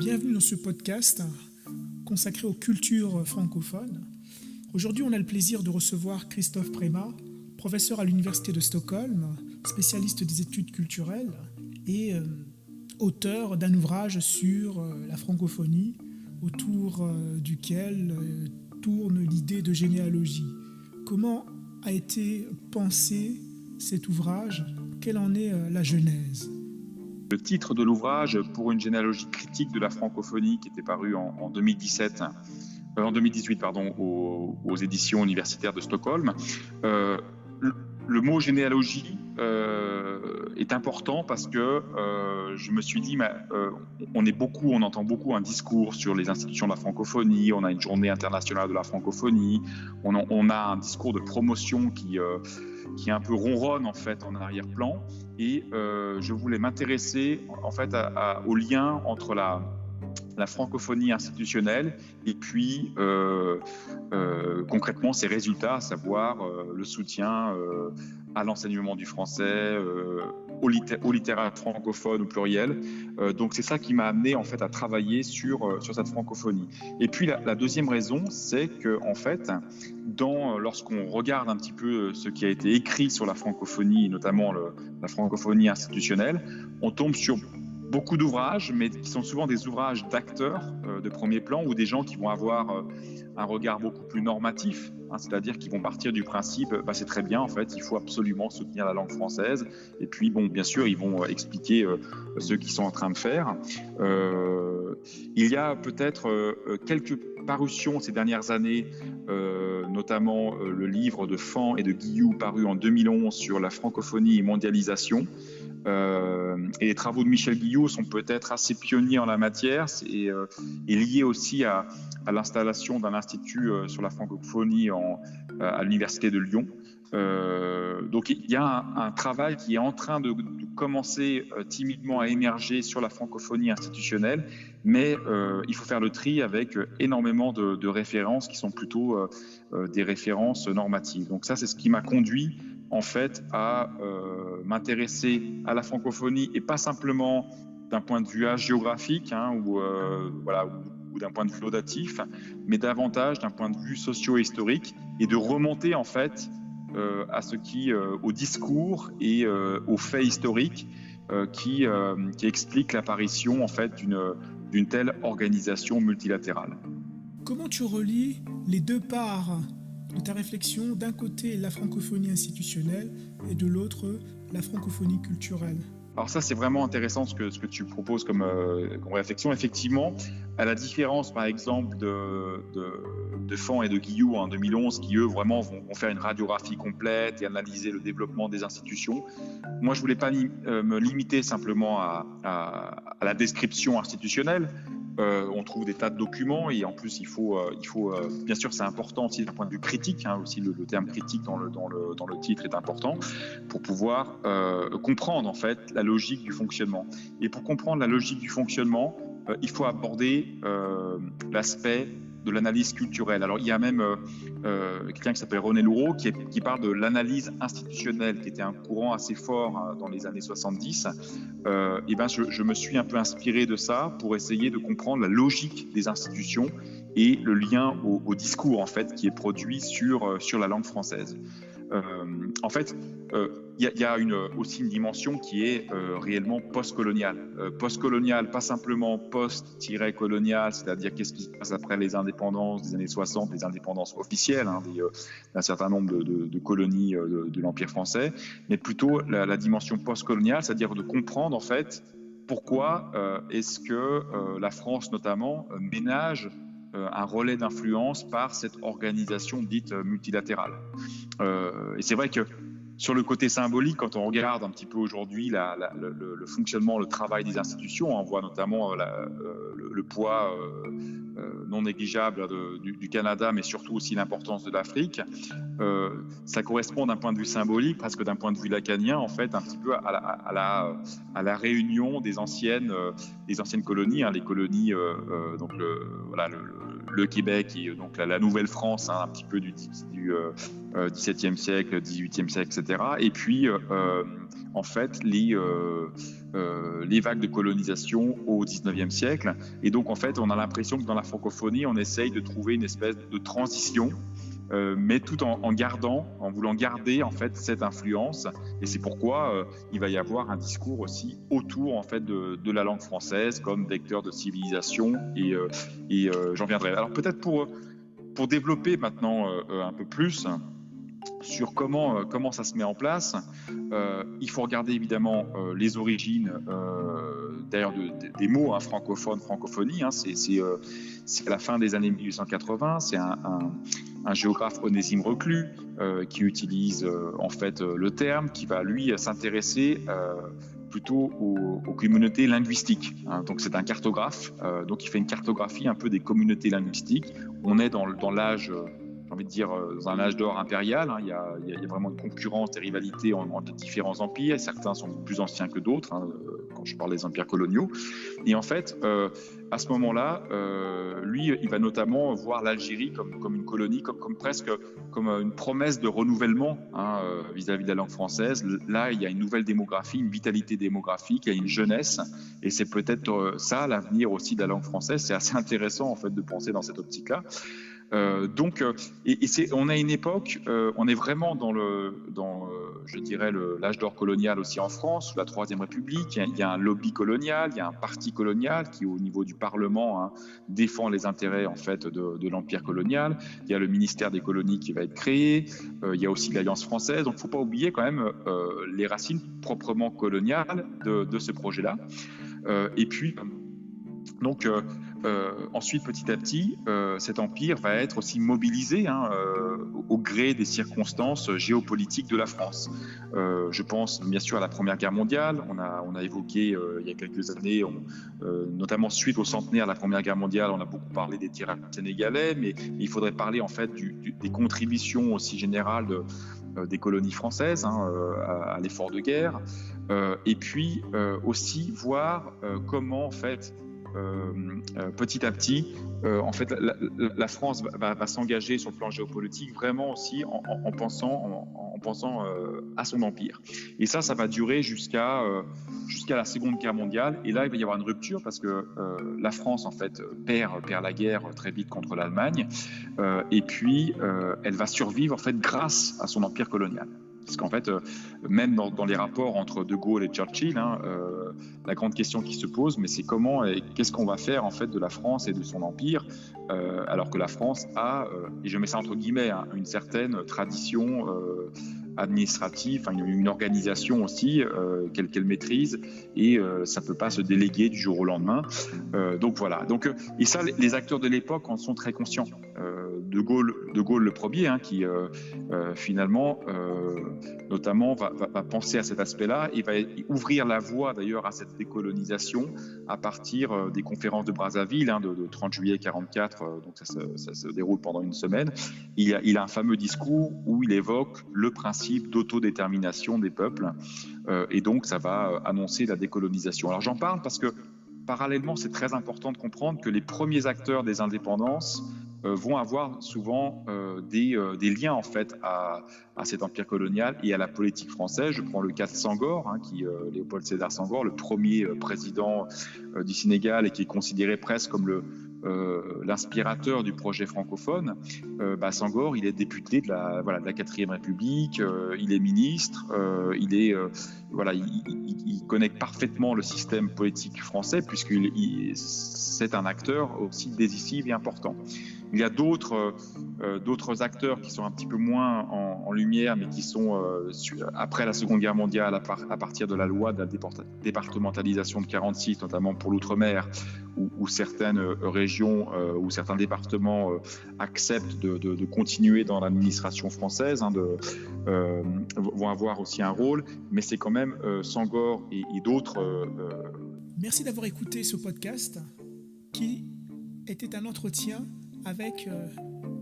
Bienvenue dans ce podcast consacré aux cultures francophones. Aujourd'hui, on a le plaisir de recevoir Christophe Prémat, professeur à l'Université de Stockholm, spécialiste des études culturelles et auteur d'un ouvrage sur la francophonie, autour duquel tourne l'idée de généalogie. Comment a été pensé cet ouvrage? Quelle en est la genèse? Le titre de l'ouvrage, Pour une généalogie critique de la francophonie, qui était paru en 2018 aux éditions universitaires de Stockholm. Le mot généalogie est important parce que je me suis dit, on entend beaucoup un discours sur les institutions de la francophonie, on a une journée internationale de la francophonie, on a un discours de promotion qui est un peu ronronne en fait en arrière-plan, et je voulais m'intéresser en fait au lien entre la francophonie institutionnelle et puis concrètement ses résultats, à savoir le soutien à l'enseignement du français, aux littéraires francophones au pluriel. Donc c'est ça qui m'a amené en fait à travailler sur cette francophonie. Et puis la deuxième raison, c'est que en fait, lorsqu'on regarde un petit peu ce qui a été écrit sur la francophonie, et notamment la francophonie institutionnelle, on tombe sur beaucoup d'ouvrages, mais qui sont souvent des ouvrages d'acteurs de premier plan, ou des gens qui vont avoir un regard beaucoup plus normatif, c'est-à-dire qu'ils vont partir du principe, c'est très bien, en fait, il faut absolument soutenir la langue française, et puis, bien sûr, ils vont expliquer ce qu'ils sont en train de faire. Il y a peut-être quelques parutions ces dernières années, notamment le livre de Fan et de Guillou, paru en 2011 sur la francophonie et mondialisation. Et les travaux de Michel Guillou sont peut-être assez pionniers en la matière et liés aussi à l'installation d'un institut sur la francophonie à l'université de Lyon. Donc il y a un travail qui est en train de commencer timidement à émerger sur la francophonie institutionnelle, mais il faut faire le tri avec énormément de références qui sont plutôt des références normatives. Donc ça, c'est ce qui m'a conduit en fait à m'intéresser à la francophonie, et pas simplement d'un point de vue géographique ou d'un point de vue laudatif, mais davantage d'un point de vue socio-historique, et de remonter en fait au discours et aux faits historiques qui expliquent l'apparition en fait d'une telle organisation multilatérale. Comment tu relis les deux parts de ta réflexion, d'un côté la francophonie institutionnelle et de l'autre la francophonie culturelle? Alors ça, c'est vraiment intéressant ce que tu proposes comme réflexion. Effectivement, à la différence par exemple de Fan et de Guillou en 2011, qui eux vraiment vont faire une radiographie complète et analyser le développement des institutions, moi je voulais pas me limiter simplement à la description institutionnelle. On trouve des tas de documents, et en plus il faut bien sûr, c'est important aussi d'un point de vue critique, aussi le terme critique dans le titre est important pour pouvoir comprendre en fait la logique du fonctionnement. Et pour comprendre la logique du fonctionnement, il faut aborder l'aspect de l'analyse culturelle. Alors il y a même quelqu'un qui s'appelle René Loureau qui parle de l'analyse institutionnelle, qui était un courant assez fort dans les années 70. Je me suis un peu inspiré de ça pour essayer de comprendre la logique des institutions et le lien au discours en fait qui est produit sur la langue française. En fait, il y a aussi une dimension qui est réellement postcoloniale. Postcoloniale, pas simplement post-coloniale, c'est-à-dire qu'est-ce qui se passe après les indépendances des années 60, les indépendances officielles d'un certain nombre de colonies de l'Empire français, mais plutôt la dimension postcoloniale, c'est-à-dire de comprendre en fait pourquoi est-ce que la France notamment ménage un relais d'influence par cette organisation dite multilatérale. Et c'est vrai que sur le côté symbolique, quand on regarde un petit peu aujourd'hui le fonctionnement, le travail des institutions, on voit notamment le poids non négligeable du Canada, mais surtout aussi l'importance de l'Afrique. Ça correspond d'un point de vue symbolique, presque d'un point de vue lacanien, en fait, un petit peu à la réunion des anciennes colonies, les colonies, donc le le Québec et donc la Nouvelle-France, un petit peu du XVIIe siècle, XVIIIe siècle, etc. Et puis, en fait, les vagues de colonisation au XIXe siècle. Et donc, en fait, on a l'impression que dans la francophonie, on essaye de trouver une espèce de transition, mais tout en voulant garder en fait cette influence. Et c'est pourquoi il va y avoir un discours aussi autour en fait de la langue française comme vecteur de civilisation. Et j'en viendrai. Alors peut-être pour développer maintenant un peu plus sur comment ça se met en place, il faut regarder évidemment les origines d'ailleurs des mots francophones, francophonie. C'est à la fin des années 1880. C'est un géographe, Onésime Reclus, qui utilise en fait le terme, qui va lui s'intéresser plutôt aux communautés linguistiques. Donc c'est un cartographe, donc il fait une cartographie un peu des communautés linguistiques. On est dans l'âge, j'ai envie de dire, dans un âge d'or impérial. Il y a vraiment une concurrence, des rivalités entre différents empires. Certains sont plus anciens que d'autres, quand je parle des empires coloniaux. Et en fait, à ce moment-là, lui, il va notamment voir l'Algérie comme une colonie, presque comme une promesse de renouvellement vis-à-vis de la langue française. Là, il y a une nouvelle démographie, une vitalité démographique, il y a une jeunesse, et c'est peut-être ça l'avenir aussi de la langue française. C'est assez intéressant en fait de penser dans cette optique-là. On a une époque, on est vraiment dans je dirais l'âge d'or colonial aussi en France, sous la Troisième République. Il y a un lobby colonial, il y a un parti colonial qui, au niveau du Parlement, défend les intérêts en fait de l'empire colonial. Il y a le ministère des colonies qui va être créé. Il y a aussi l'Alliance française. Donc, il ne faut pas oublier quand même les racines proprement coloniales de ce projet-là. Et puis, donc, ensuite, petit à petit, cet empire va être aussi mobilisé au gré des circonstances géopolitiques de la France. Je pense bien sûr à la Première Guerre mondiale. On a évoqué il y a quelques années, notamment suite au centenaire de la Première Guerre mondiale, on a beaucoup parlé des tirailleurs sénégalais, mais il faudrait parler en fait des contributions aussi générales des colonies françaises à l'effort de guerre. Et puis aussi voir comment en fait petit à petit, en fait, la France va s'engager sur le plan géopolitique vraiment aussi en pensant à son empire. Et ça va durer jusqu'à la Seconde Guerre mondiale. Et là, il va y avoir une rupture parce que la France, en fait, perd la guerre très vite contre l'Allemagne. Et puis, elle va survivre, en fait, grâce à son empire colonial. Parce qu'en fait, même dans les rapports entre De Gaulle et Churchill, la grande question qui se pose, mais c'est comment et qu'est-ce qu'on va faire en fait de la France et de son empire, alors que la France a, et je mets ça entre guillemets, une certaine tradition administrative, une organisation aussi qu'elle maîtrise, et ça peut pas se déléguer du jour au lendemain. Donc voilà. Donc et ça, les acteurs de l'époque en sont très conscients. De Gaulle le premier, qui finalement, notamment, va penser à cet aspect-là et va ouvrir la voie d'ailleurs à cette décolonisation à partir des conférences de Brazzaville de 30 juillet 1944. Donc ça se déroule pendant une semaine. Il a un fameux discours où il évoque le principe d'autodétermination des peuples, et donc ça va annoncer la décolonisation. Alors j'en parle parce que parallèlement, c'est très important de comprendre que les premiers acteurs des indépendances vont avoir souvent des liens en fait à cet empire colonial et à la politique française. Je prends le cas de Senghor, Léopold Sédar Senghor, le premier président du Sénégal et qui est considéré presque comme l'inspirateur du projet francophone. Senghor, il est député de la 4e République, il est ministre, il connaît parfaitement le système politique français c'est un acteur aussi décisif et important. Il y a d'autres acteurs qui sont un petit peu moins en lumière, mais qui sont après la Seconde Guerre mondiale, à partir de la loi de la départementalisation de 1946, notamment pour l'outre-mer, où certaines régions ou certains départements acceptent de continuer dans l'administration française, vont avoir aussi un rôle, mais c'est quand même Senghor et d'autres. Merci d'avoir écouté ce podcast qui était un entretien avec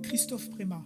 Christophe Prémat.